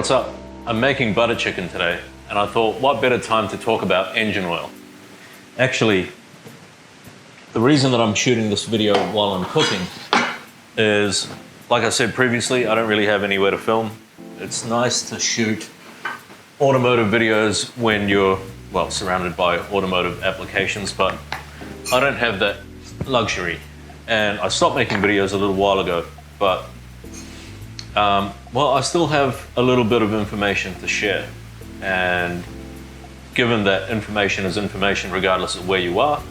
what's up? I'm making butter chicken today, and I thought, what better time to talk about engine oil? Actually, the reason that I'm shooting this video while I'm cooking is, like I said previously, I don't really have anywhere to film. It's nice to shoot automotive videos when you're, well, surrounded by automotive applications, but I don't have that luxury. And I stopped making videos a little while ago, but well, I still have a little bit of information to share. And given that information is information regardless of where you are,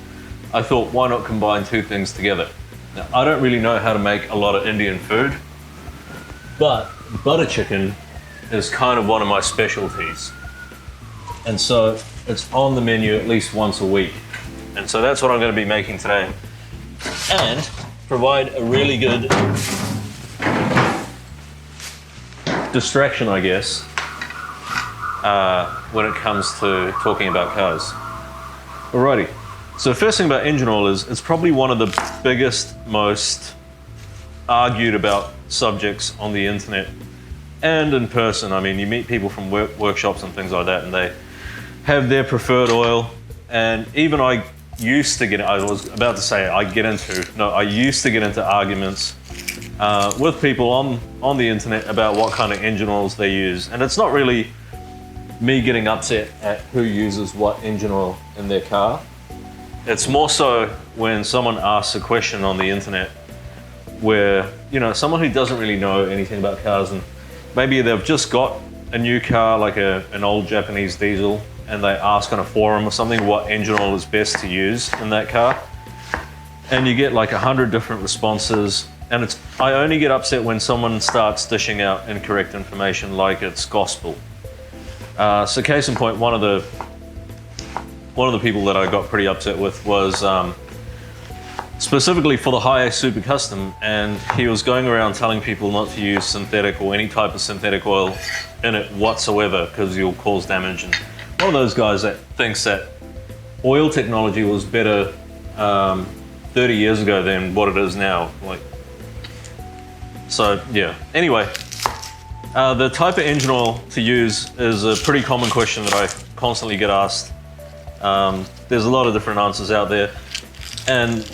I thought, why not combine two things together? Now, I don't really know how to make a lot of Indian food, but butter chicken is kind of one of my specialties. And so it's on the menu at least once a week. And so that's what I'm going to be making today. And provide a really good distraction, I guess, when it comes to talking about cars. Alrighty, so first thing about engine oil is it's probably one of the biggest, most argued about subjects on the internet and in person. I mean, you meet people from workshops and things like that, and they have their preferred oil. And even I used to get into arguments with people on the internet about what kind of engine oils they use. And it's not really me getting upset at who uses what engine oil in their car. It's more so when someone asks a question on the internet where, you know, someone who doesn't really know anything about cars, and maybe they've just got a new car, like an old Japanese diesel, and they ask on a forum or something what engine oil is best to use in that car. And you get like 100 different responses. And I only get upset when someone starts dishing out incorrect information like it's gospel. So case in point, one of the people that I got pretty upset with was specifically for the Hi-Ace Super Custom, and he was going around telling people not to use synthetic or any type of synthetic oil in it whatsoever because you'll cause damage. And one of those guys that thinks that oil technology was better 30 years ago than what it is now. So yeah, anyway, the type of engine oil to use is a pretty common question that I constantly get asked. There's a lot of different answers out there, and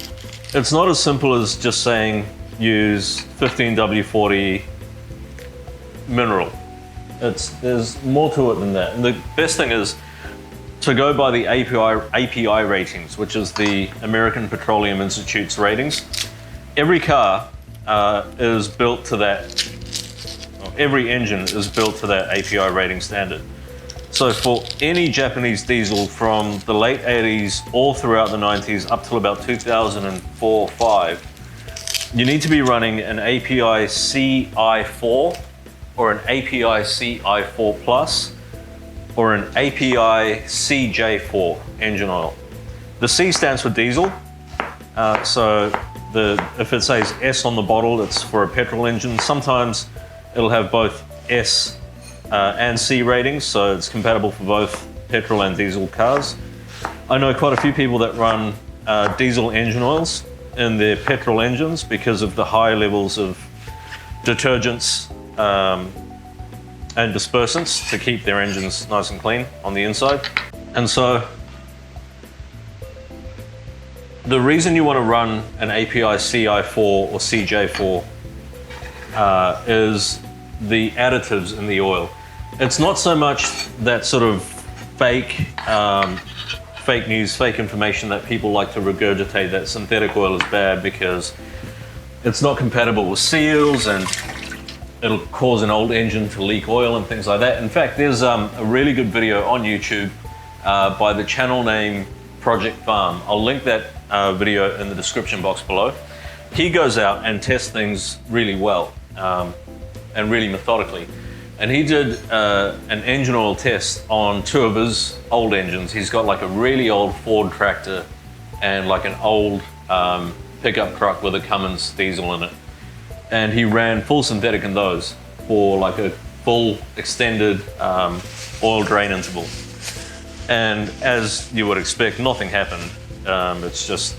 it's not as simple as just saying use 15W40 mineral. There's more to it than that. And the best thing is to go by the API ratings, which is the American Petroleum Institute's ratings. Every car is built to that, every engine is built to that API rating standard. So for any Japanese diesel from the late 80s all throughout the 90s up till about 2004-05, you need to be running an API CI4 or an API CI4 Plus or an API CJ4 engine oil. The C stands for diesel. If it says S on the bottle, it's for a petrol engine. Sometimes it'll have both S and C ratings, so it's compatible for both petrol and diesel cars. I know quite a few people that run diesel engine oils in their petrol engines because of the high levels of detergents and dispersants to keep their engines nice and clean on the inside. And so the reason you want to run an API CI4 or CJ4 is the additives in the oil. It's not so much that sort of fake news, fake information that people like to regurgitate that synthetic oil is bad because it's not compatible with seals and it'll cause an old engine to leak oil and things like that. In fact, there's a really good video on YouTube by the channel name Project Farm. I'll link that video in the description box below. He goes out and tests things really well and really methodically. And he did an engine oil test on two of his old engines. He's got like a really old Ford tractor and like an old pickup truck with a Cummins diesel in it. And he ran full synthetic in those for like a full extended oil drain interval. And as you would expect, nothing happened. It's just,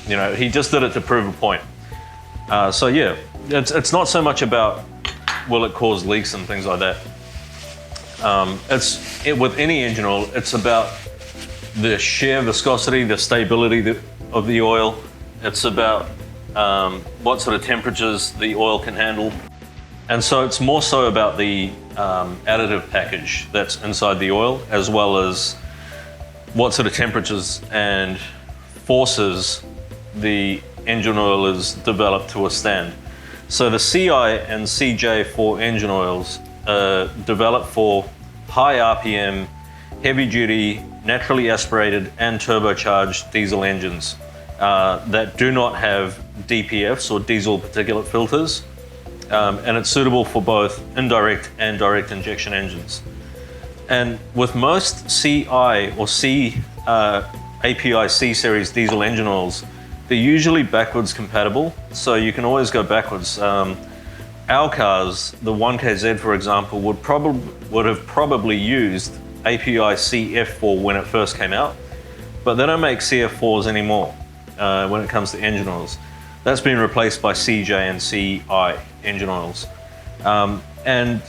you know, he just did it to prove a point. So yeah, it's not so much about will it cause leaks and things like that. With any engine oil, it's about the shear viscosity, the stability of the oil. It's about what sort of temperatures the oil can handle. And so it's more so about the additive package that's inside the oil, as well as what sort of temperatures and forces the engine oil is developed to withstand. So the CI and CJ for engine oils are developed for high RPM, heavy duty, naturally aspirated and turbocharged diesel engines that do not have DPFs or diesel particulate filters. And it's suitable for both indirect and direct injection engines. And with most CI or API C series diesel engine oils, they're usually backwards compatible, so you can always go backwards. Our cars, the 1KZ for example, would have probably used API CF4 when it first came out, but they don't make CF4s anymore when it comes to engine oils. That's been replaced by CJ and CI engine oils. And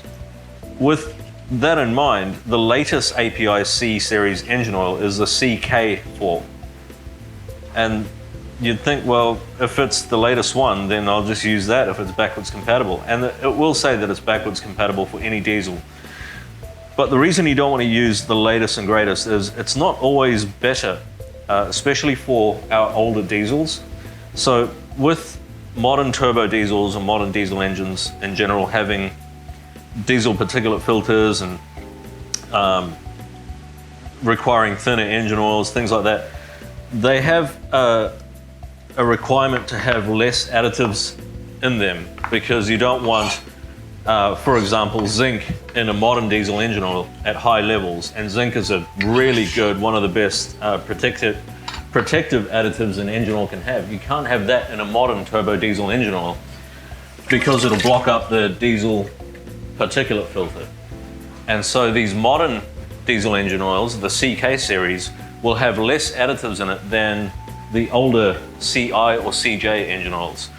with that in mind, the latest API C series engine oil is the CK4. And you'd think, well, if it's the latest one, then I'll just use that if it's backwards compatible. And it will say that it's backwards compatible for any diesel. But the reason you don't want to use the latest and greatest is it's not always better, especially for our older diesels. So with modern turbo diesels and modern diesel engines in general having diesel particulate filters and requiring thinner engine oils, things like that, they have a requirement to have less additives in them because you don't want, for example, zinc in a modern diesel engine oil at high levels. And zinc is a really good, one of the best protective additives an engine oil can have. You can't have that in a modern turbo diesel engine oil because it'll block up the diesel particulate filter. And so these modern diesel engine oils, the CK series, will have less additives in it than the older CI or CJ engine oils.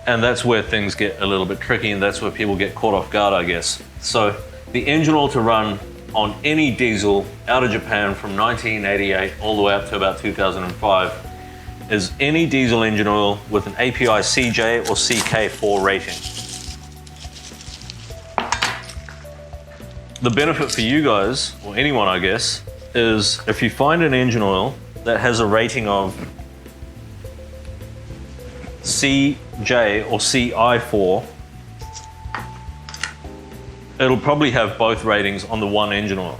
And that's where things get a little bit tricky, and that's where people get caught off guard, I guess. So the engine oil to run on any diesel out of Japan from 1988 all the way up to about 2005 is any diesel engine oil with an API CJ or CK4 rating. The benefit for you guys, or anyone I guess, is if you find an engine oil that has a rating of CJ or CI4, it'll probably have both ratings on the one engine oil.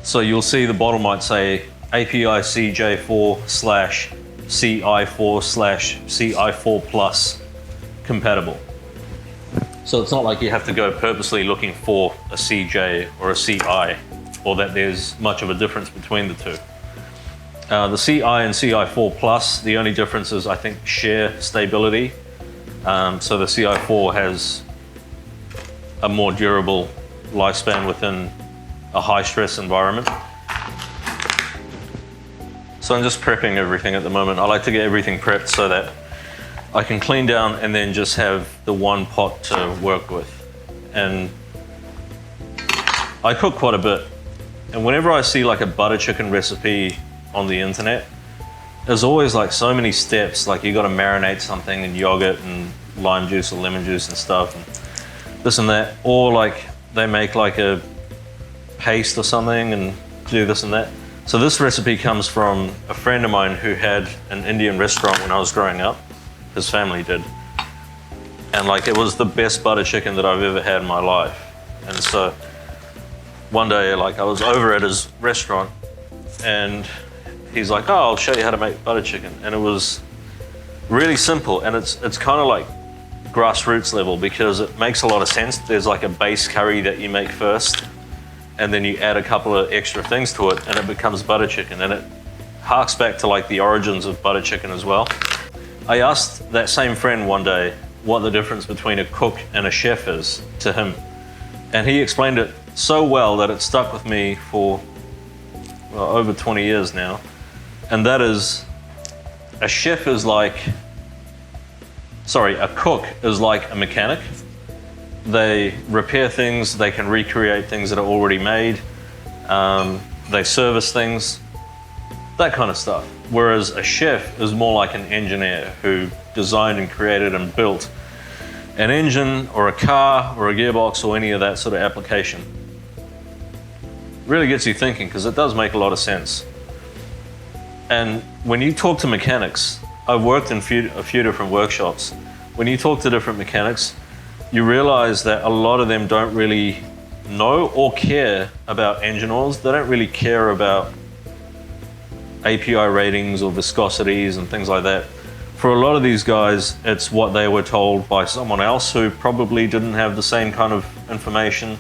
So you'll see the bottle might say API CJ4/CI4/CI4 plus compatible. So it's not like you have to go purposely looking for a CJ or a CI, or that there's much of a difference between the two. The CI and CI4 plus, the only difference is I think shear stability. So the CI4 has a more durable lifespan within a high stress environment. So I'm just prepping everything at the moment. I like to get everything prepped so that I can clean down and then just have the one pot to work with. And I cook quite a bit. And whenever I see like a butter chicken recipe on the internet, there's always like so many steps. Like you got to marinate something in yogurt and lime juice or lemon juice and stuff, and this and that. Or like they make like a paste or something and do this and that. So this recipe comes from a friend of mine who had an Indian restaurant when I was growing up. His family did. And like it was the best butter chicken that I've ever had in my life. And so one day like I was over at his restaurant and he's like, oh, I'll show you how to make butter chicken. And it was really simple, and it's kind of like grassroots level because it makes a lot of sense. There's like a base curry that you make first, and then you add a couple of extra things to it and it becomes butter chicken. And it harks back to like the origins of butter chicken as well. I asked that same friend one day what the difference between a cook and a chef is to him. And he explained it so well that it stuck with me for over 20 years now. And that is, a cook is like a mechanic, They repair things, they can recreate things that are already made, they service things, that kind of stuff. Whereas a chef is more like an engineer who designed and created and built an engine or a car or a gearbox or any of that sort of application. Really gets you thinking, because it does make a lot of sense. And when you talk to mechanics, I've worked in a few different workshops. When you talk to different mechanics, you realize that a lot of them don't really know or care about engine oils. They don't really care about API ratings or viscosities and things like that. For a lot of these guys, it's what they were told by someone else who probably didn't have the same kind of information,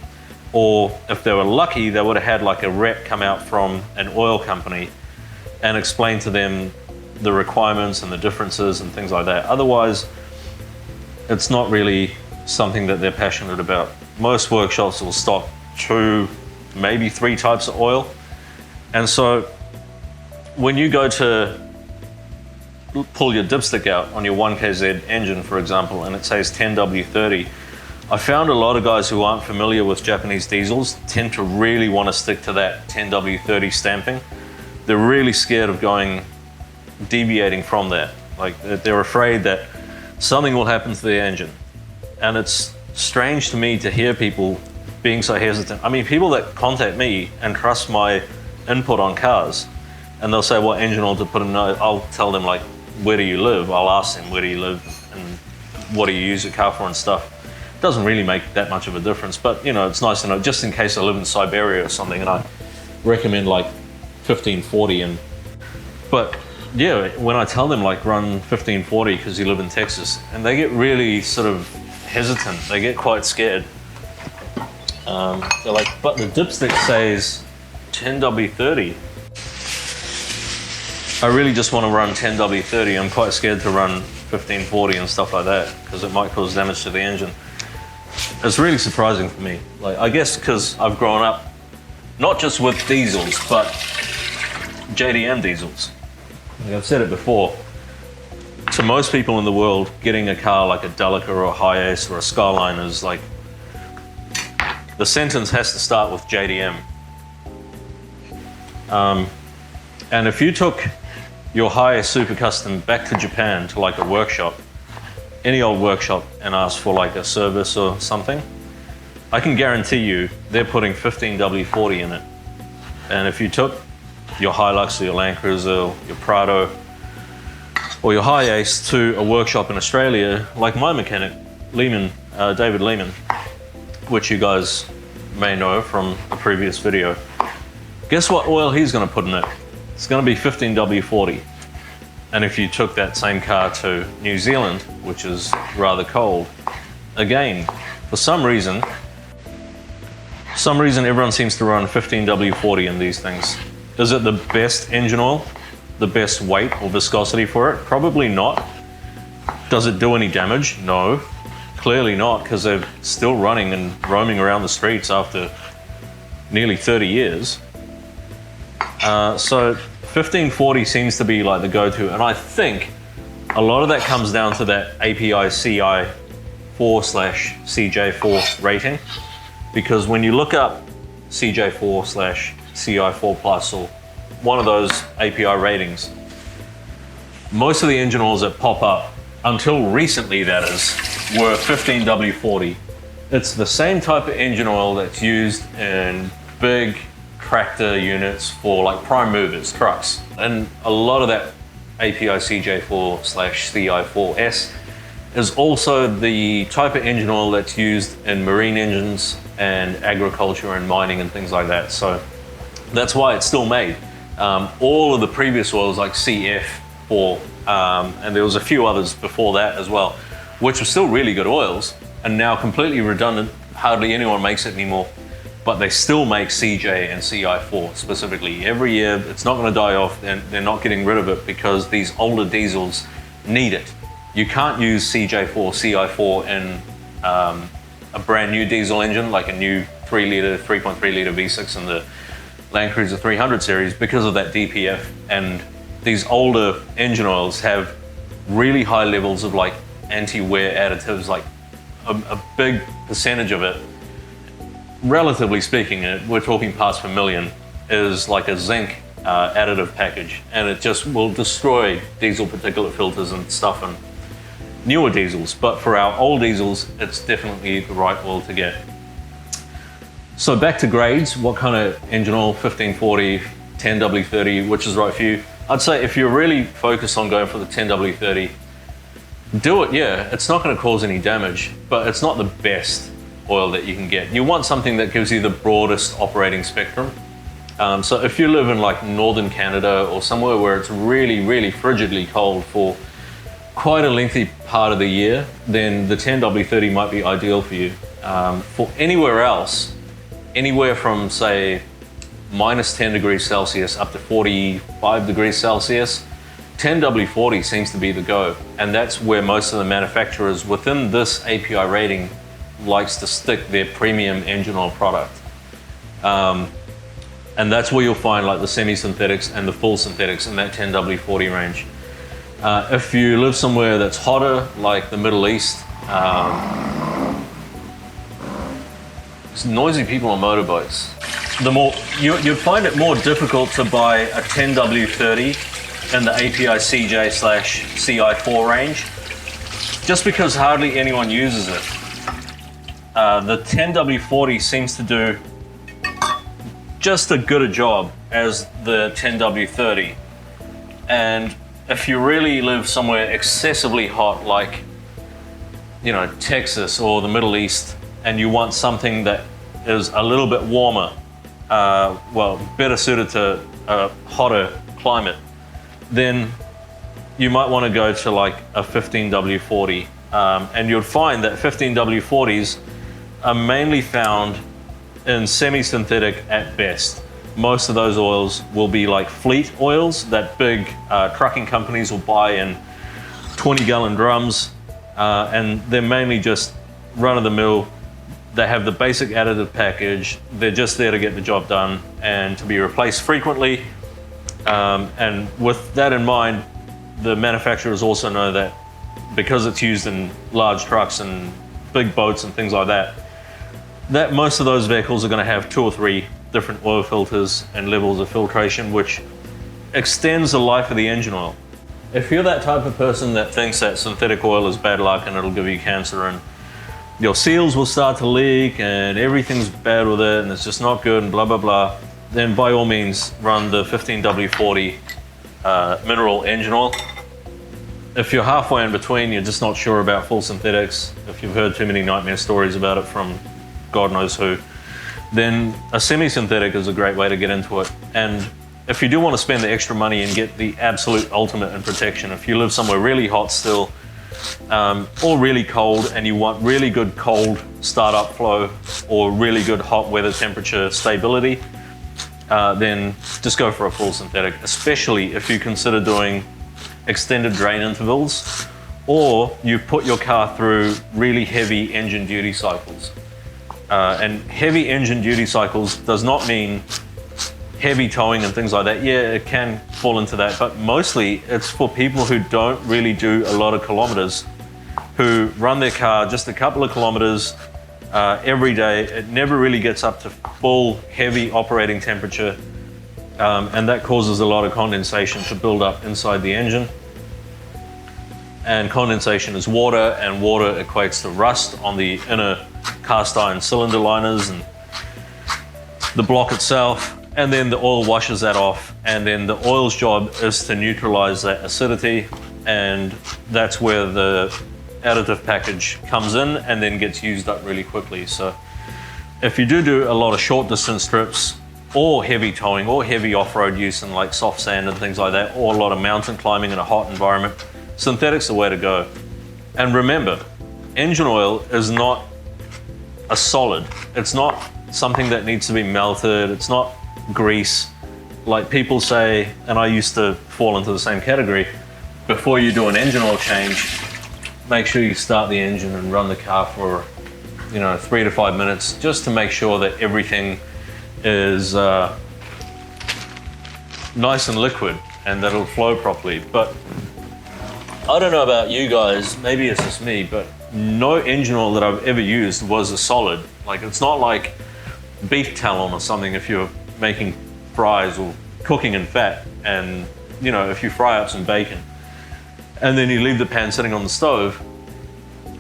or if they were lucky, they would have had like a rep come out from an oil company and explain to them the requirements and the differences and things like that. Otherwise, it's not really something that they're passionate about. Most workshops will stock 2, maybe 3 types of oil. And so when you go to pull your dipstick out on your 1KZ engine, for example, and it says 10W30, I found a lot of guys who aren't familiar with Japanese diesels tend to really want to stick to that 10W30 stamping. They're really scared of deviating from that. Like, they're afraid that something will happen to their engine. And it's strange to me to hear people being so hesitant. I mean, people that contact me and trust my input on cars, and they'll say what engine oil to put in. I'll tell them, like, where do you live? I'll ask them, where do you live and what do you use your car for and stuff. It doesn't really make that much of a difference, but you know, it's nice to know, just in case I live in Siberia or something, and I recommend like 1540. But yeah, when I tell them like run 1540 because you live in Texas, and they get really sort of hesitant, they get quite scared. They're like, but the dipstick says 10W30. I really just want to run 10W30. I'm quite scared to run 1540 and stuff like that because it might cause damage to the engine. It's really surprising for me. Like, I guess because I've grown up not just with diesels, but JDM diesels. Like I've said it before, to most people in the world, getting a car like a Delica or a Hiace or a Skyline is like, the sentence has to start with JDM. And if you took your Hiace Super Custom back to Japan to like a workshop, any old workshop, and asked for like a service or something, I can guarantee you they're putting 15W40 in it. And if you took your Hilux or your Land Cruiser or your Prado or your Hiace to a workshop in Australia, like my mechanic, Lehman, David Lehman, which you guys may know from a previous video, guess what oil he's going to put in it? It's going to be 15W40. And if you took that same car to New Zealand, which is rather cold, again, for some reason everyone seems to run 15W40 in these things. Is it the best engine oil? The best weight or viscosity for it? Probably not. Does it do any damage? No, clearly not, because they're still running and roaming around the streets after nearly 30 years. So 1540 seems to be like the go-to, and I think a lot of that comes down to that API CI4/CJ4 rating, because when you look up CJ4/CI4 Plus or one of those API ratings, most of the engine oils that pop up, until recently that is, were 15W40. It's the same type of engine oil that's used in big tractor units for like prime movers, trucks. And a lot of that API CJ4/CI4S is also the type of engine oil that's used in marine engines and agriculture and mining and things like that. So that's why it's still made. All of the previous oils like CF4, and there was a few others before that as well, which were still really good oils and now completely redundant. Hardly anyone makes it anymore. But they still make CJ and CI4 specifically. Every year, it's not going to die off, and they're not getting rid of it because these older diesels need it. You can't use CJ4, CI4 in a brand new diesel engine, like a new 3.3 litre V6 in the Land Cruiser 300 series, because of that DPF. And these older engine oils have really high levels of like anti-wear additives like a big percentage of it, relatively speaking, we're talking parts per million, is like a zinc additive package, and it just will destroy diesel particulate filters and stuff in newer diesels. But for our old diesels, it's definitely the right oil to get. So back to grades, what kind of engine oil? 1540, 10W30, which is right for you? I'd say if you're really focused on going for the 10W30, do it, yeah. It's not going to cause any damage, but it's not the best oil that you can get. You want something that gives you the broadest operating spectrum. So if you live in like northern Canada or somewhere where it's really, really frigidly cold for quite a lengthy part of the year, then the 10W30 might be ideal for you. For anywhere else, anywhere from say minus 10 degrees Celsius up to 45 degrees Celsius, 10W40 seems to be the go. And that's where most of the manufacturers within this API rating likes to stick their premium engine oil product. And that's where you'll find like the semi-synthetics and the full synthetics in that 10W40 range. If you live somewhere that's hotter, like the Middle East, there's noisy people on motorbikes. You'd find it more difficult to buy a 10W30 in the API CJ/CI4 range, just because hardly anyone uses it. The 10W40 seems to do just as good a job as the 10W30. And if you really live somewhere excessively hot, like, you know, Texas or the Middle East, and you want something that is a little bit warmer, well, better suited to a hotter climate, then you might want to go to like a 15W40. And you'll find that 15W40s are mainly found in semi-synthetic at best. Most of those oils will be like fleet oils that big trucking companies will buy in 20-gallon drums, and they're mainly just run-of-the-mill. They have the basic additive package. They're just there to get the job done and to be replaced frequently. And with that in mind, the manufacturers also know that because it's used in large trucks and big boats and things like that, that most of those vehicles are going to have 2 or 3 different oil filters and levels of filtration, which extends the life of the engine oil. If you're that type of person that thinks that synthetic oil is bad luck and it'll give you cancer and your seals will start to leak and everything's bad with it and it's just not good and blah, blah, blah, then by all means run the 15W40 mineral engine oil. If you're halfway in between, you're just not sure about full synthetics, if you've heard too many nightmare stories about it from God knows who, then a semi-synthetic is a great way to get into it. And if you do want to spend the extra money and get the absolute ultimate in protection, if you live somewhere really hot still, or really cold, and you want really good cold startup flow or really good hot weather temperature stability, then just go for a full synthetic, especially if you consider doing extended drain intervals or you put your car through really heavy engine duty cycles. And heavy engine duty cycles does not mean heavy towing and things like that. Yeah, it can fall into that, but mostly it's for people who don't really do a lot of kilometers, who run their car just a couple of kilometers every day. It never really gets up to full heavy operating temperature, and that causes a lot of condensation to build up inside the engine. And condensation is water, and water equates to rust on the inner cast iron cylinder liners and the block itself, and then the oil washes that off, and then the oil's job is to neutralize that acidity, and that's where the additive package comes in and then gets used up really quickly. So if you do a lot of short distance trips or heavy towing or heavy off-road use in like soft sand and things like that, or a lot of mountain climbing in a hot environment, synthetic's the way to go. And remember, engine oil is not a solid. It's not something that needs to be melted. It's not grease. Like people say, and I used to fall into the same category, before you do an engine oil change, make sure you start the engine and run the car for 3 to 5 minutes, just to make sure that everything is nice and liquid and that it'll flow properly. But I don't know about you guys, maybe it's just me, but no engine oil that I've ever used was a solid. Like, it's not like beef talon or something if you're making fries or cooking in fat, and you know, if you fry up some bacon and then you leave the pan sitting on the stove,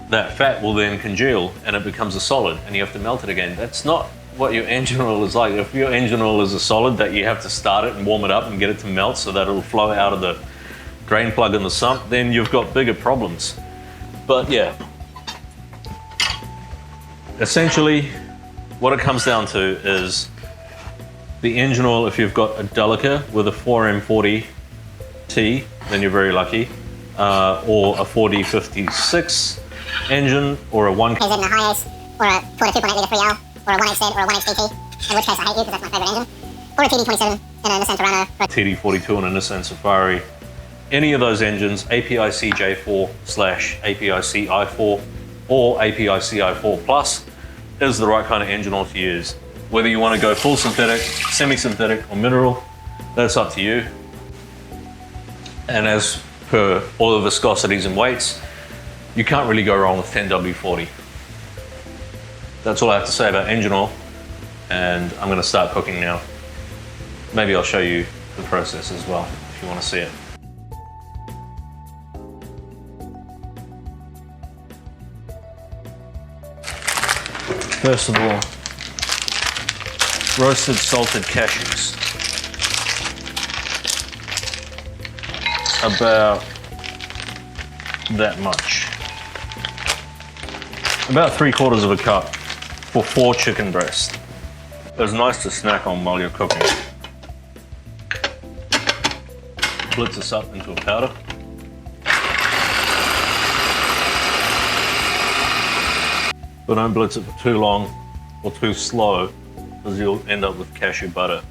that fat will then congeal and it becomes a solid and you have to melt it again. That's not what your engine oil is like. If your engine oil is a solid that you have to start it and warm it up and get it to melt so that it'll flow out of the drain plug in the sump, then you've got bigger problems. But yeah, essentially what it comes down to is the engine oil. If you've got a Delica with a 4M40T, then you're very lucky, or a 4D56 engine, or a 1KZ in a high ace, or a 2.8 litre 3L, or a 1HZ, or a 1HDT, in which case I hate you because that's my favourite engine, or a TD27 in a Nissan Terrano, TD42 in a Nissan Safari. Any of those engines, APIC J4/APIC i4 or APIC i4 Plus is the right kind of engine oil to use. Whether you want to go full synthetic, semi-synthetic, or mineral, that's up to you. And as per oil viscosities and weights, you can't really go wrong with 10W40. That's all I have to say about engine oil, and I'm going to start cooking now. Maybe I'll show you the process as well if you want to see it. First of all, roasted salted cashews. About that much. About 3/4 of a cup for 4 chicken breasts. It's nice to snack on while you're cooking. Blitz this up into a powder. But don't blitz it for too long or too slow, because you'll end up with cashew butter.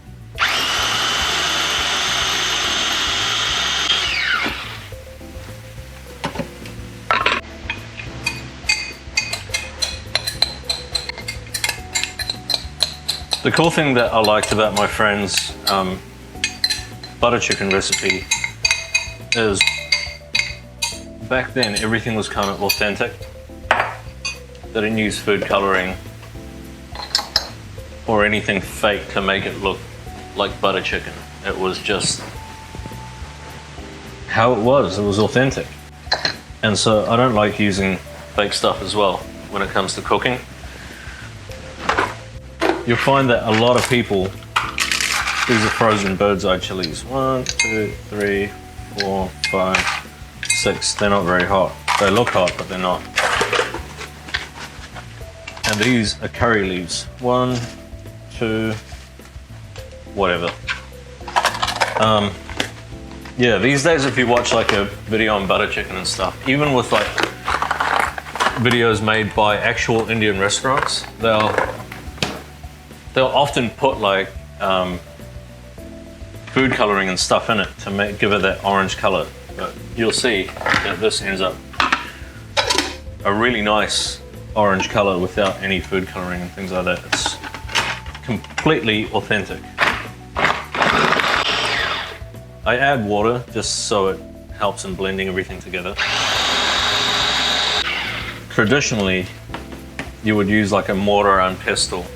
The cool thing that I liked about my friend's butter chicken recipe is back then everything was kind of authentic. They didn't use food coloring or anything fake to make it look like butter chicken. It was just how it was. It was authentic. And so I don't like using fake stuff as well when it comes to cooking. You'll find that a lot of people, these are frozen bird's eye chilies. 1, 2, 3, 4, 5, 6. They're not very hot. They look hot, but they're not. And these are curry leaves. 1, 2, whatever. Yeah, these days if you watch like a video on butter chicken and stuff, even with like videos made by actual Indian restaurants, they'll often put like food coloring and stuff in it to give it that orange color. But you'll see that this ends up a really nice orange color without any food coloring and things like that. It's completely authentic. I add water just so it helps in blending everything together. Traditionally, you would use like a mortar and pestle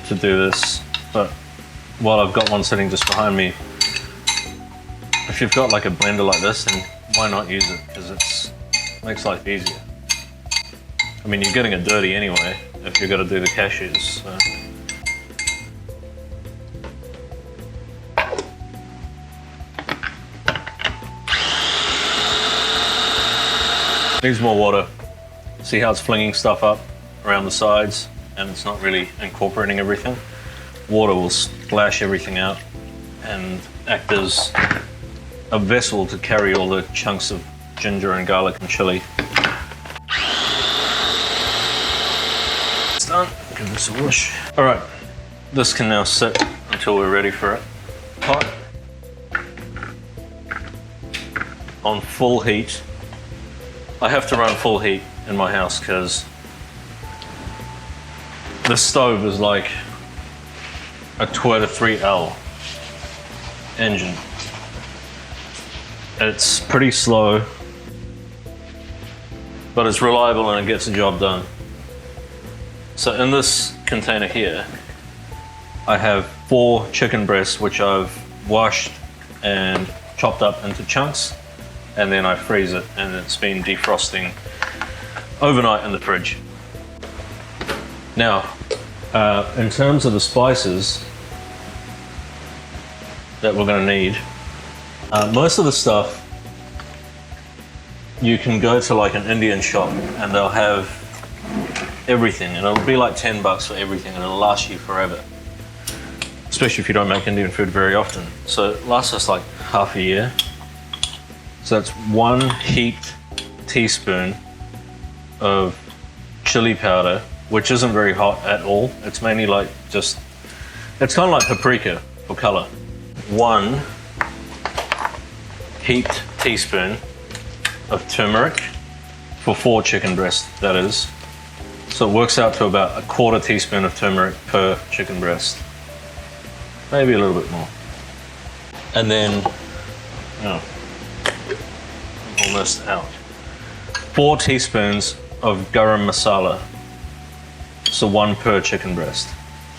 to do this, but while I've got one sitting just behind me, if you've got like a blender like this, then why not use it? Because it makes life easier. I mean, you're getting it dirty anyway if you're going to do the cashews. So. Needs more water. See how it's flinging stuff up around the sides and it's not really incorporating everything? Water will splash everything out and act as a vessel to carry all the chunks of ginger and garlic and chili. It's done. Give this a wash. All right, this can now sit until we're ready for it. Pot on full heat. I have to run full heat in my house because the stove is like a Toyota 3L engine. It's pretty slow, but it's reliable and it gets the job done. So in this container here, I have 4 chicken breasts which I've washed and chopped up into chunks, and then I freeze it, and it's been defrosting overnight in the fridge. Now, in terms of the spices that we're going to need, most of the stuff you can go to like an Indian shop and they'll have everything, and it'll be like $10 for everything, and it'll last you forever, especially if you don't make Indian food very often. So it lasts us like half a year. So that's 1 heaped teaspoon of chili powder, which isn't very hot at all. It's mainly like just, it's kind of like paprika for color. 1 heaped teaspoon of turmeric for 4 chicken breasts, that is. So it works out to about 1/4 teaspoon of turmeric per chicken breast. Maybe a little bit more. And then, oh, I'm almost out. 4 teaspoons of garam masala. So 1 per chicken breast.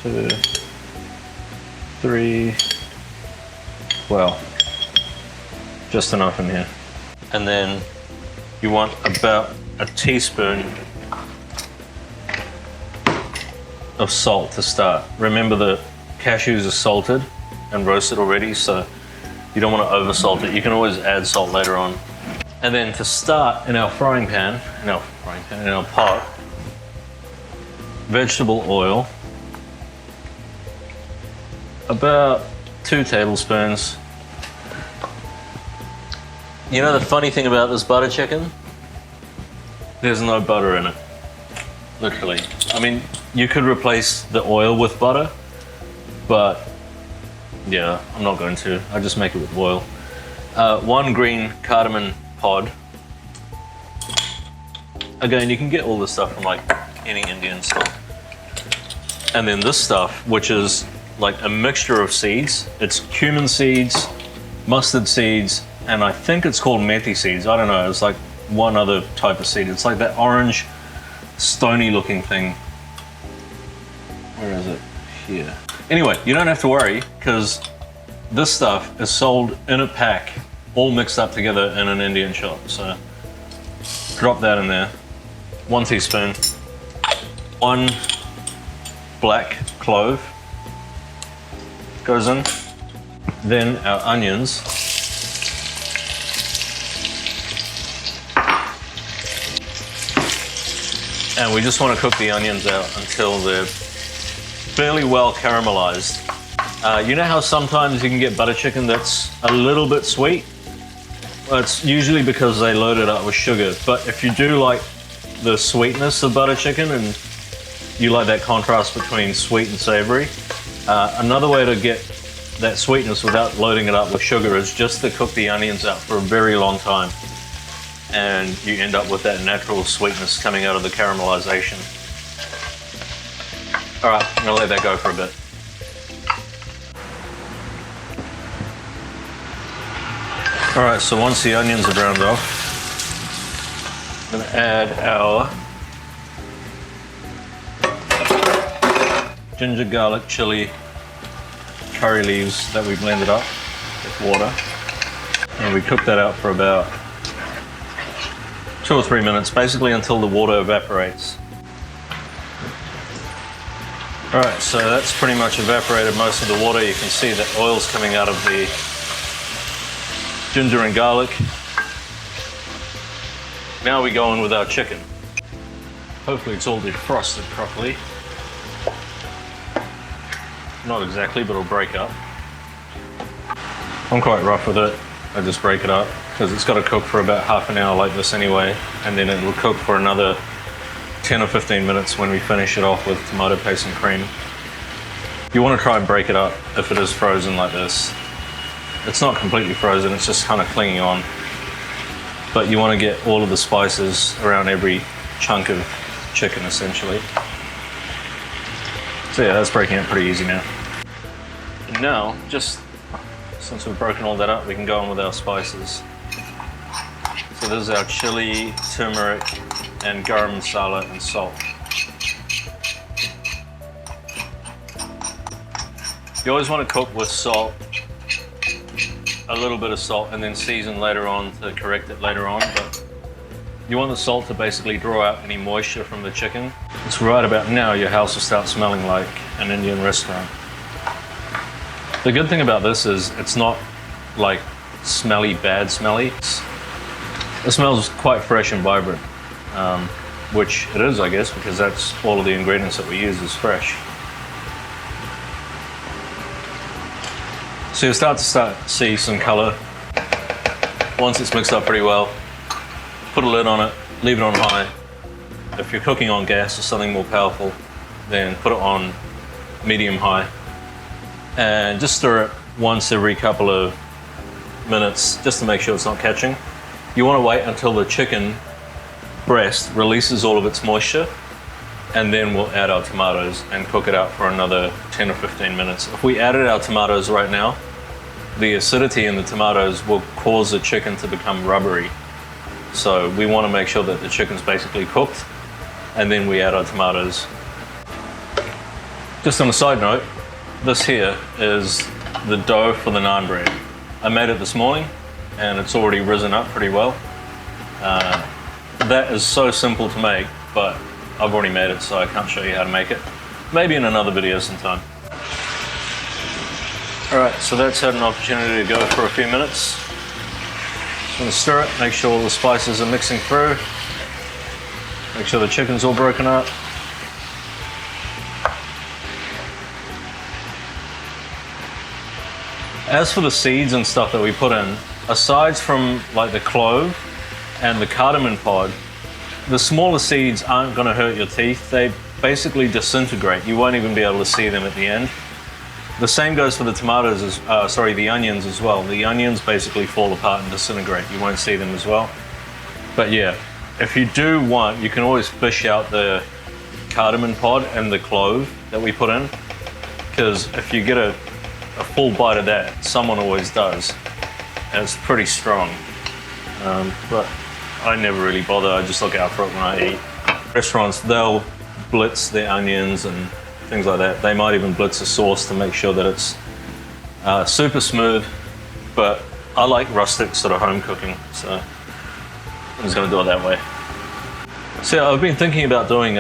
2, 3, well, just enough in here. And then you want about a teaspoon of salt to start. Remember, the cashews are salted and roasted already, so you don't want to over salt it. You can always add salt later on. And then to start, in our in our pot, vegetable oil, about 2 tablespoons. You know the funny thing about this butter chicken? There's no butter in it, literally. I mean, you could replace the oil with butter, but yeah, I'm not going to. I just make it with oil. 1 green cardamom pod. Again, you can get all this stuff from like any Indian store. And then this stuff, which is like a mixture of seeds. It's cumin seeds, mustard seeds, and I think it's called methi seeds. I don't know, it's like one other type of seed. It's like that orange, stony looking thing. Where is it? Here. Anyway, you don't have to worry, because this stuff is sold in a pack, all mixed up together in an Indian shop. So drop that in there. 1 teaspoon. 1 black clove goes in. Then our onions. And we just want to cook the onions out until they're fairly well caramelized. You know how sometimes you can get butter chicken that's a little bit sweet? Well, it's usually because they load it up with sugar. But if you do like the sweetness of butter chicken and you like that contrast between sweet and savory, another way to get that sweetness without loading it up with sugar is just to cook the onions out for a very long time. And you end up with that natural sweetness coming out of the caramelization. All right, I'm gonna let that go for a bit. All right, so once the onions are browned off, I'm gonna add our ginger, garlic, chili, curry leaves that we blended up with water. And we cook that out for about 2 or 3 minutes, basically until the water evaporates. All right, so that's pretty much evaporated most of the water. You can see that oil's coming out of the ginger and garlic. Now we go in with our chicken. Hopefully it's all defrosted properly. Not exactly, but it'll break up. I'm quite rough with it. I just break it up because it's got to cook for about half an hour like this anyway, and then it will cook for another 10 or 15 minutes when we finish it off with tomato paste and cream. You want to try and break it up if it is frozen like this. It's not completely frozen, it's just kind of clinging on. But you want to get all of the spices around every chunk of chicken essentially. So yeah, that's breaking it pretty easy now. And now, just since we've broken all that up, we can go on with our spices. So this is our chili, turmeric, and garam masala and salt. You always want to cook with salt, a little bit of salt, and then season later on to correct it later on. But you want the salt to basically draw out any moisture from the chicken. It's right about now your house will start smelling like an Indian restaurant. The good thing about this is it's not like smelly, bad smelly. It smells quite fresh and vibrant, which it is, I guess, because that's all of the ingredients that we use is fresh. So you'll start to see some color once it's mixed up pretty well. Put a lid on it, leave it on high. If you're cooking on gas or something more powerful, then put it on medium high. And just stir it once every couple of minutes just to make sure it's not catching. You want to wait until the chicken breast releases all of its moisture, and then we'll add our tomatoes and cook it out for another 10 or 15 minutes. If we added our tomatoes right now, the acidity in the tomatoes will cause the chicken to become rubbery. So we want to make sure that the chicken's basically cooked, and then we add our tomatoes. Just on a side note, this here is the dough for the naan bread. I made it this morning and it's already risen up pretty well. That is so simple to make, but I've already made it, so I can't show you how to make it. Maybe in another video sometime. Alright, so that's had an opportunity to go for a few minutes. Just going to stir it, make sure all the spices are mixing through. Make sure the chicken's all broken up. As for the seeds and stuff that we put in, aside from like the clove and the cardamom pod, the smaller seeds aren't going to hurt your teeth. They basically disintegrate. You won't even be able to see them at the end. The same goes for the tomatoes, the onions as well. The onions basically fall apart and disintegrate. You won't see them as well. But yeah, if you do want, you can always fish out the cardamom pod and the clove that we put in, because if you get a full bite of that, someone always does, and it's pretty strong. But I never really bother. I just look out for it when I eat. Restaurants, they'll blitz their onions and things like that. They might even blitz the sauce to make sure that it's super smooth, but I like rustic sort of home cooking, so I'm just going to do it that way. So yeah, I've been thinking about doing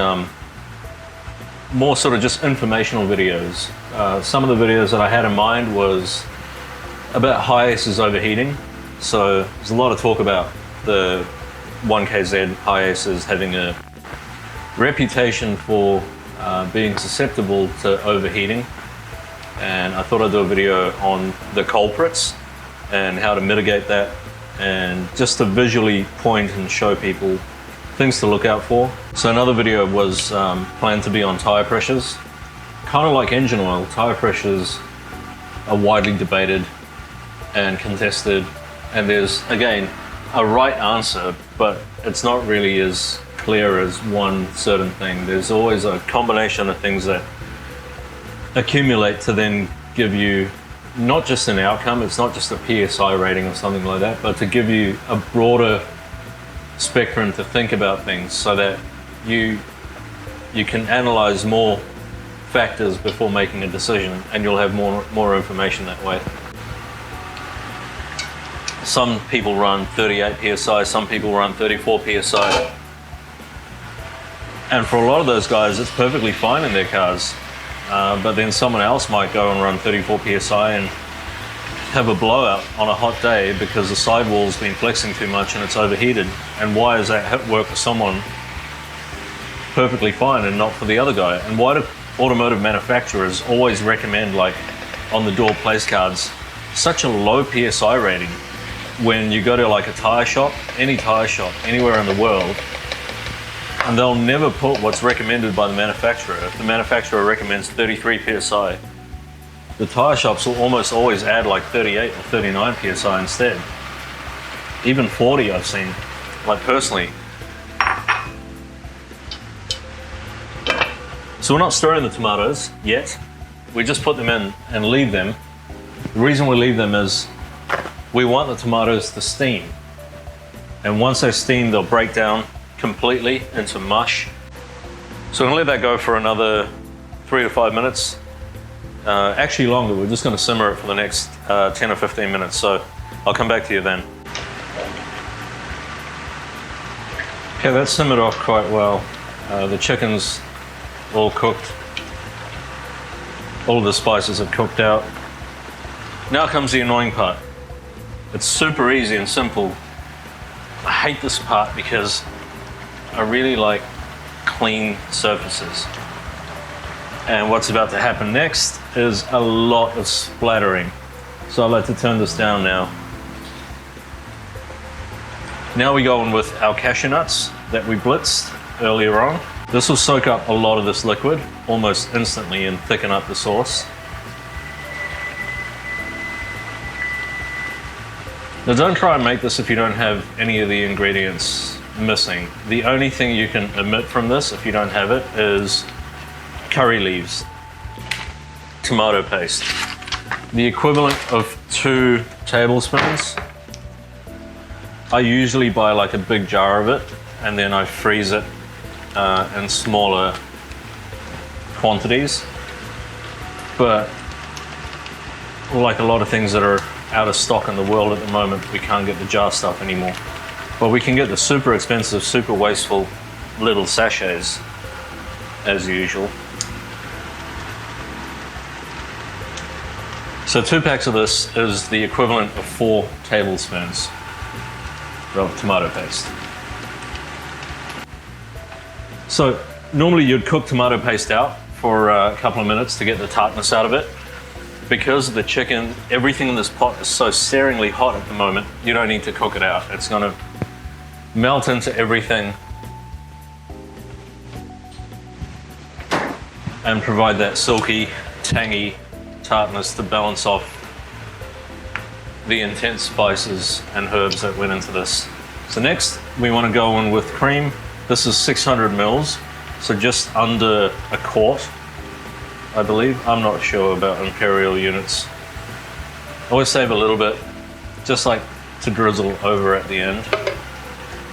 more sort of just informational videos. Some of the videos that I had in mind was about HiAces overheating. So there's a lot of talk about the 1KZ HiAces having a reputation for being susceptible to overheating, and I thought I'd do a video on the culprits and how to mitigate that, and just to visually point and show people things to look out for. So another video was planned to be on tire pressures. Kind of like engine oil, tire pressures are widely debated and contested, and there's, again, a right answer, but it's not really as clear as one certain thing. There's always a combination of things that accumulate to then give you not just an outcome, it's not just a PSI rating or something like that, but to give you a broader spectrum to think about things so that you can analyze more factors before making a decision, and you'll have more information that way. Some people run 38 PSI, some people run 34 PSI. And for a lot of those guys, it's perfectly fine in their cars. But then someone else might go and run 34 PSI and have a blowout on a hot day because the sidewall's been flexing too much and it's overheated. And why does that work for someone perfectly fine and not for the other guy? And why do automotive manufacturers always recommend, like on the door place cards, such a low PSI rating when you go to like a tire shop, any tire shop, anywhere in the world, and they'll never put what's recommended by the manufacturer. If the manufacturer recommends 33 PSI, the tire shops will almost always add like 38 or 39 PSI instead. Even 40 I've seen, like personally. So we're not stirring the tomatoes yet. We just put them in and leave them. The reason we leave them is we want the tomatoes to steam. And once they steam, they'll break down, completely into mush. So I'm gonna let that go for another 3 to 5 minutes. Actually longer, we're just gonna simmer it for the next 10 or 15 minutes. So I'll come back to you then. Okay, that's simmered off quite well. The chicken's all cooked. All of the spices are cooked out. Now comes the annoying part. It's super easy and simple. I hate this part because I really like clean surfaces. And what's about to happen next is a lot of splattering. So I'd like to turn this down now. Now we go on with our cashew nuts that we blitzed earlier on. This will soak up a lot of this liquid almost instantly and thicken up the sauce. Now don't try and make this if you don't have any of the ingredients missing. The only thing you can omit from this if you don't have it is curry leaves, tomato paste, the equivalent of 2 tablespoons. I usually buy like a big jar of it and then I freeze it in smaller quantities. But like a lot of things that are out of stock in the world at the moment, we can't get the jar stuff anymore. But we can get the super expensive, super wasteful little sachets as usual. So 2 packs of this is the equivalent of 4 tablespoons of tomato paste. So normally you'd cook tomato paste out for a couple of minutes to get the tartness out of it. Because the chicken, everything in this pot is so searingly hot at the moment, you don't need to cook it out. It's gonna melt into everything and provide that silky, tangy tartness to balance off the intense spices and herbs that went into this. So next, we want to go in with cream. This is 600 mils, so just under a quart, I believe. I'm not sure about imperial units. Always save a little bit, just like to drizzle over at the end.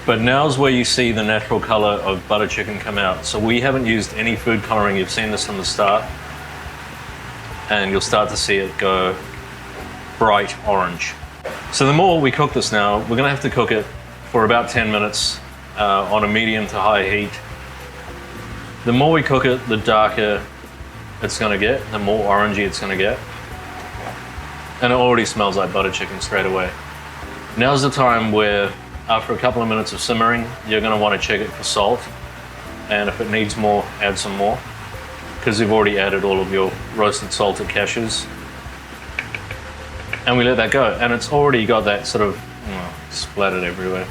But now's where you see the natural color of butter chicken come out. So we haven't used any food coloring. You've seen this from the start. And you'll start to see it go bright orange. So the more we cook this now, we're gonna have to cook it for about 10 minutes on a medium to high heat. The more we cook it, the darker it's gonna get, the more orangey it's gonna get. And it already smells like butter chicken straight away. Now's the time where, after a couple of minutes of simmering, you're gonna wanna check it for salt. And if it needs more, add some more. Because you've already added all of your roasted salted cashews. And we let that go. And it's already got that sort of, splattered everywhere,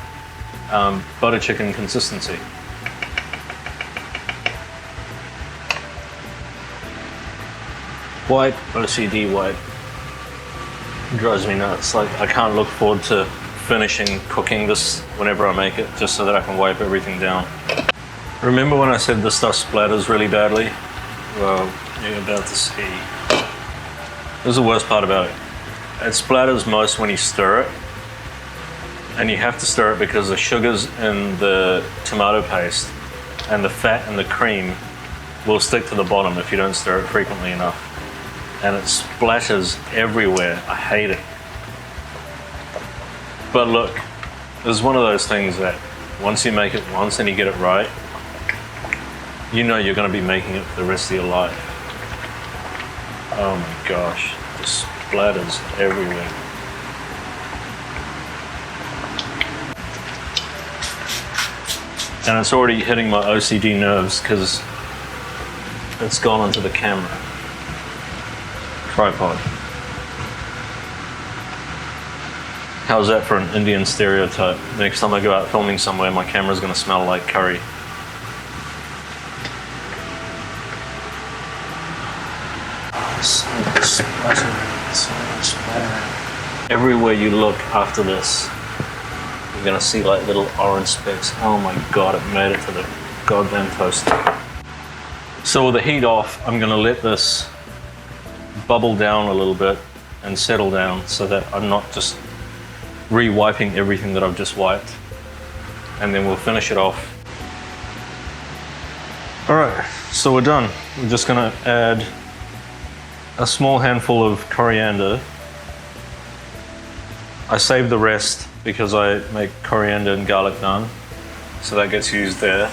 butter chicken consistency. White, OCD white, drives me nuts. Like, I can't look forward to finishing cooking this whenever I make it, just so that I can wipe everything down. Remember when I said this stuff splatters really badly? Well, you're about to see. This is the worst part about it. It splatters most when you stir it. And you have to stir it because the sugars in the tomato paste and the fat and the cream will stick to the bottom if you don't stir it frequently enough. And it splatters everywhere. I hate it. But look, this is one of those things that once you make it once and you get it right, you know you're going to be making it for the rest of your life. Oh my gosh, it splatters everywhere. And it's already hitting my OCD nerves because it's gone onto the camera. Tripod. How's that for an Indian stereotype? Next time I go out filming somewhere, my camera's gonna smell like curry. So much splattering, so much splattering. Everywhere you look after this, you're gonna see like little orange specks. Oh my god, it made it to the goddamn toaster. So with the heat off, I'm gonna let this bubble down a little bit and settle down so that I'm not just re-wiping everything that I've just wiped. And then we'll finish it off All right, so we're done. We're just gonna add a small handful of coriander. I save the rest because I make coriander and garlic naan, so that gets used there.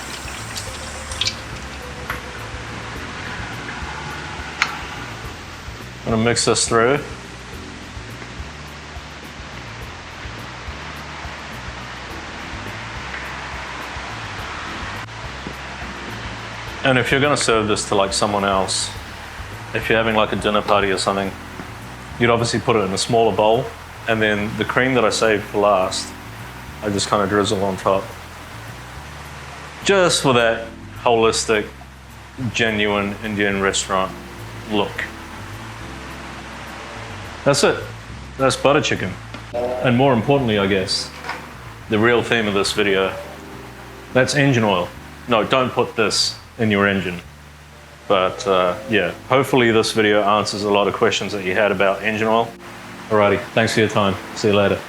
I'm gonna mix this through. And if you're gonna serve this to like someone else, if you're having like a dinner party or something, you'd obviously put it in a smaller bowl, and then the cream that I saved for last, I just kind of drizzle on top. Just for that holistic, genuine Indian restaurant look. That's it. That's butter chicken. And more importantly, I guess, the real theme of this video, that's engine oil. No, don't put this in your engine. But yeah, hopefully this video answers a lot of questions that you had about engine oil. Alrighty, thanks for your time. See you later.